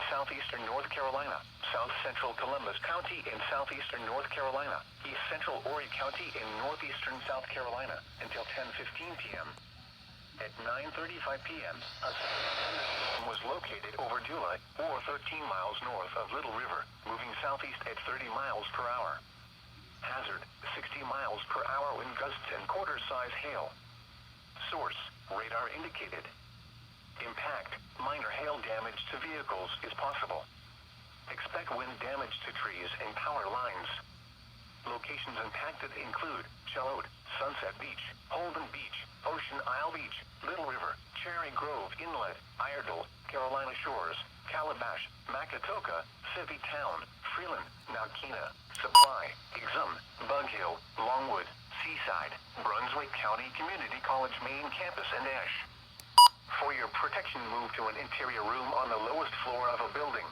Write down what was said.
southeastern North Carolina, south central Columbus County in southeastern North Carolina, east central Horry County in northeastern South Carolina until 10:15 p.m. At 9:35 p.m., a thunderstorm was located over Dula, or 13 miles north of Little River, moving southeast at 30 miles per hour. Hazard, 60 miles per hour wind gusts and quarter-size hail. Source, radar indicated. Impact, minor hail damage to vehicles is possible. Expect wind damage to trees and power lines. Locations impacted include Charlotte, Sunset Beach, Holden Beach, Ocean Isle Beach, Little River, Cherry Grove Inlet, Iredell, Carolina Shores, Calabash, Macatoka, City Town, Freeland, Naukina, Supply, Exum, Bug Hill, Longwood, Seaside, Brunswick County Community College main campus and Ash. For your protection, move to an interior room on the lowest floor of a building.